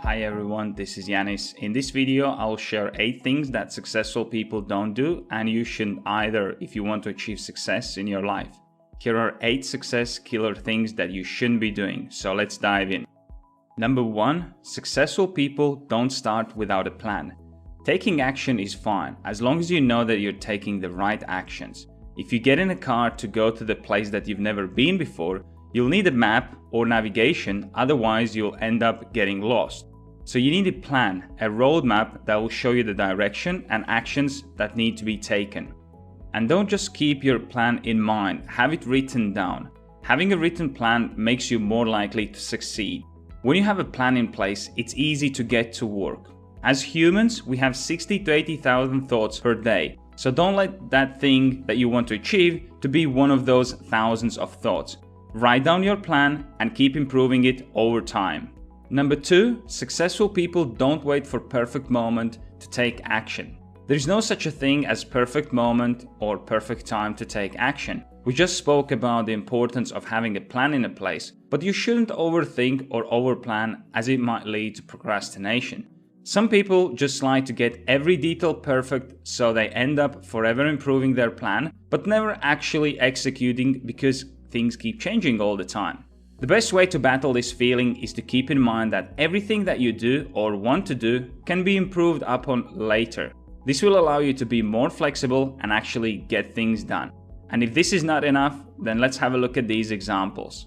Hi everyone, this is Janis. In this video, I'll share 8 things that successful people don't do and you shouldn't either if you want to achieve success in your life. Here are 8 success killer things that you shouldn't be doing, so let's dive in. Number 1, successful people don't start without a plan. Taking action is fine, as long as you know that you're taking the right actions. If you get in a car to go to the place that you've never been before, you'll need a map or navigation, otherwise you'll end up getting lost. So you need a plan, a roadmap that will show you the direction and actions that need to be taken. And don't just keep your plan in mind, have it written down. Having a written plan makes you more likely to succeed. When you have a plan in place, it's easy to get to work. As humans, we have 60 to 80,000 thoughts per day. So don't let that thing that you want to achieve to be one of those thousands of thoughts. Write down your plan and keep improving it over time. Number 2, successful people don't wait for perfect moment to take action. There is no such a thing as perfect moment or perfect time to take action. We just spoke about the importance of having a plan in place, but you shouldn't overthink or overplan as it might lead to procrastination. Some people just like to get every detail perfect, so they end up forever improving their plan, but never actually executing because things keep changing all the time. The best way to battle this feeling is to keep in mind that everything that you do or want to do can be improved upon later. This will allow you to be more flexible and actually get things done. And if this is not enough, then let's have a look at these examples.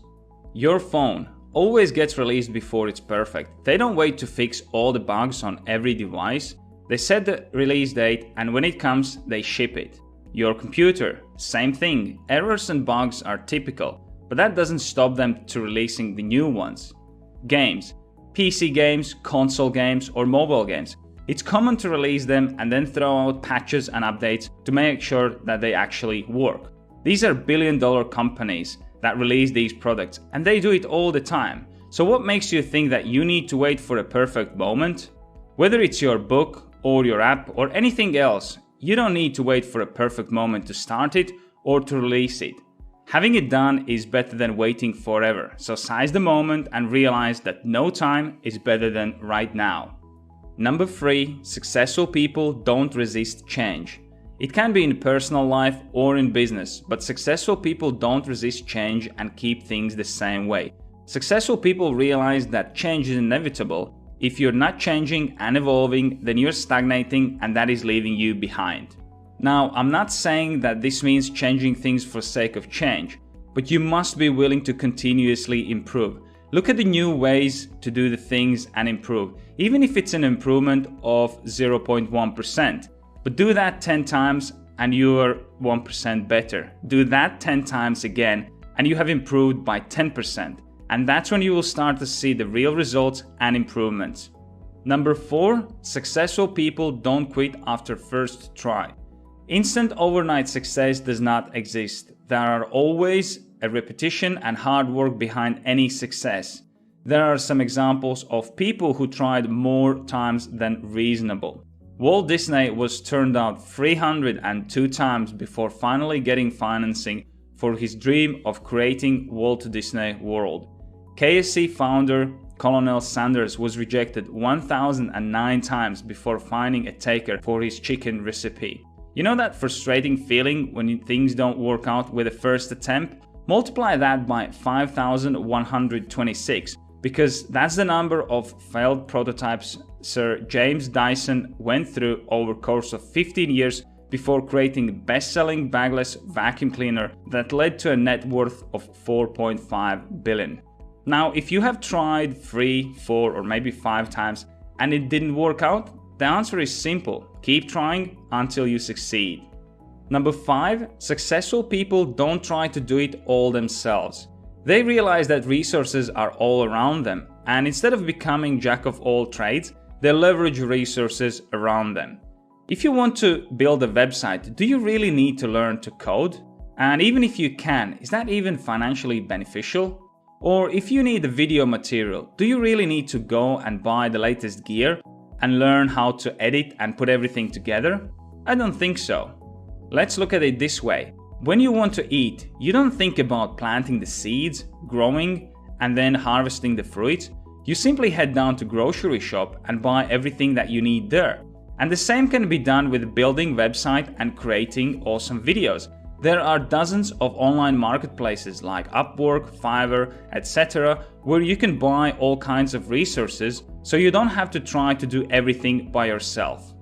Your phone always gets released before it's perfect. They don't wait to fix all the bugs on every device. They set the release date and when it comes, they ship it. Your computer, same thing. Errors and bugs are typical, but that doesn't stop them to releasing the new ones. Games, PC games, console games, or mobile games. It's common to release them and then throw out patches and updates to make sure that they actually work. These are billion-dollar companies that release these products, and they do it all the time. So what makes you think that you need to wait for a perfect moment? Whether it's your book or your app or anything else, you don't need to wait for a perfect moment to start it or to release it. Having it done is better than waiting forever, so seize the moment and realize that no time is better than right now. Number 3, successful people don't resist change. It can be in personal life or in business, but successful people don't resist change and keep things the same way. Successful people realize that change is inevitable. If you're not changing and evolving, then you're stagnating and that is leaving you behind. Now, I'm not saying that this means changing things for sake of change, but you must be willing to continuously improve. Look at the new ways to do the things and improve, even if it's an improvement of 0.1%. But do that 10 times and you're 1% better. Do that 10 times again and you have improved by 10%. And that's when you will start to see the real results and improvements. Number 4, successful people don't quit after first try. Instant overnight success does not exist. There are always a repetition and hard work behind any success. There are some examples of people who tried more times than reasonable. Walt Disney was turned out 302 times before finally getting financing for his dream of creating Walt Disney World. KFC founder Colonel Sanders was rejected 1,009 times before finding a taker for his chicken recipe. You know that frustrating feeling when things don't work out with a first attempt? Multiply that by 5,126 because that's the number of failed prototypes Sir James Dyson went through over the course of 15 years before creating the best-selling bagless vacuum cleaner that led to a net worth of 4.5 billion. Now, if you have tried 3, 4 or maybe 5 times and it didn't work out, the answer is simple. Keep trying until you succeed. Number 5, successful people don't try to do it all themselves. They realize that resources are all around them, and instead of becoming jack of all trades, they leverage resources around them. If you want to build a website, do you really need to learn to code? And even if you can, is that even financially beneficial? Or if you need the video material, do you really need to go and buy the latest gear and learn how to edit and put everything together? I don't think so. Let's look at it this way. When you want to eat, you don't think about planting the seeds, growing, and then harvesting the fruit. You simply head down to grocery shop and buy everything that you need there. And the same can be done with building website and creating awesome videos. There are dozens of online marketplaces like Upwork, Fiverr, etc. where you can buy all kinds of resources so you don't have to try to do everything by yourself.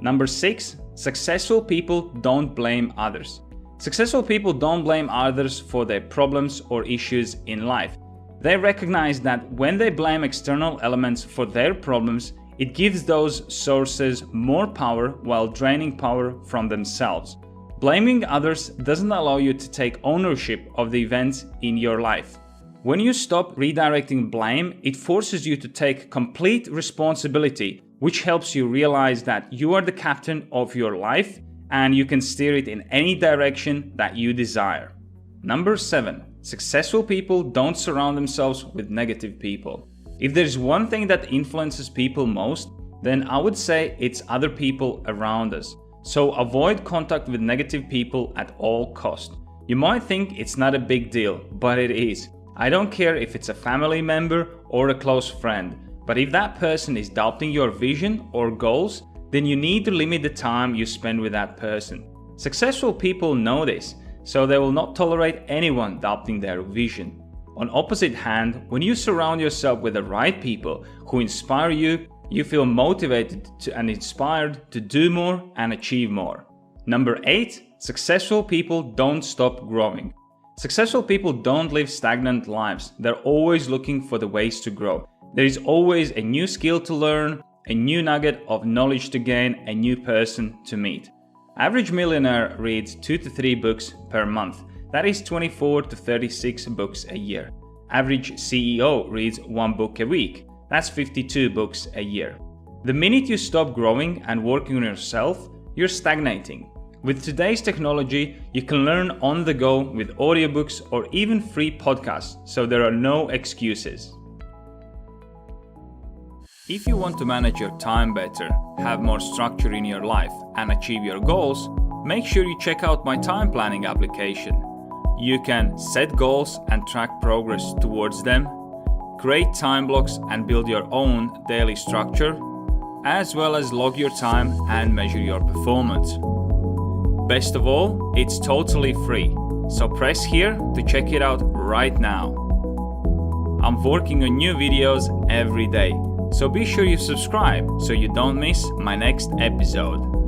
Number 6. Successful people don't blame others. Successful people don't blame others for their problems or issues in life. They recognize that when they blame external elements for their problems, it gives those sources more power while draining power from themselves. Blaming others doesn't allow you to take ownership of the events in your life. When you stop redirecting blame, it forces you to take complete responsibility, which helps you realize that you are the captain of your life and you can steer it in any direction that you desire. Number 7. Successful people don't surround themselves with negative people. If there's one thing that influences people most, then I would say it's other people around us. So avoid contact with negative people at all cost. You might think it's not a big deal, but it is. I don't care if it's a family member or a close friend, but if that person is doubting your vision or goals, then you need to limit the time you spend with that person. Successful people know this, so they will not tolerate anyone doubting their vision. On opposite hand, when you surround yourself with the right people who inspire you, you feel motivated and inspired to do more and achieve more. Number 8. Successful people don't stop growing. Successful people don't live stagnant lives. They're always looking for the ways to grow. There is always a new skill to learn, a new nugget of knowledge to gain, a new person to meet. Average millionaire reads 2 to 3 books per month. That is 24 to 36 books a year. Average CEO reads 1 book a week. That's 52 books a year. The minute you stop growing and working on yourself, you're stagnating. With today's technology, you can learn on the go with audiobooks or even free podcasts, so there are no excuses. If you want to manage your time better, have more structure in your life, and achieve your goals, make sure you check out my time planning application. You can set goals and track progress towards them, create time blocks and build your own daily structure, as well as log your time and measure your performance. Best of all, it's totally free, so press here to check it out right now. I'm working on new videos every day, so be sure you subscribe so you don't miss my next episode.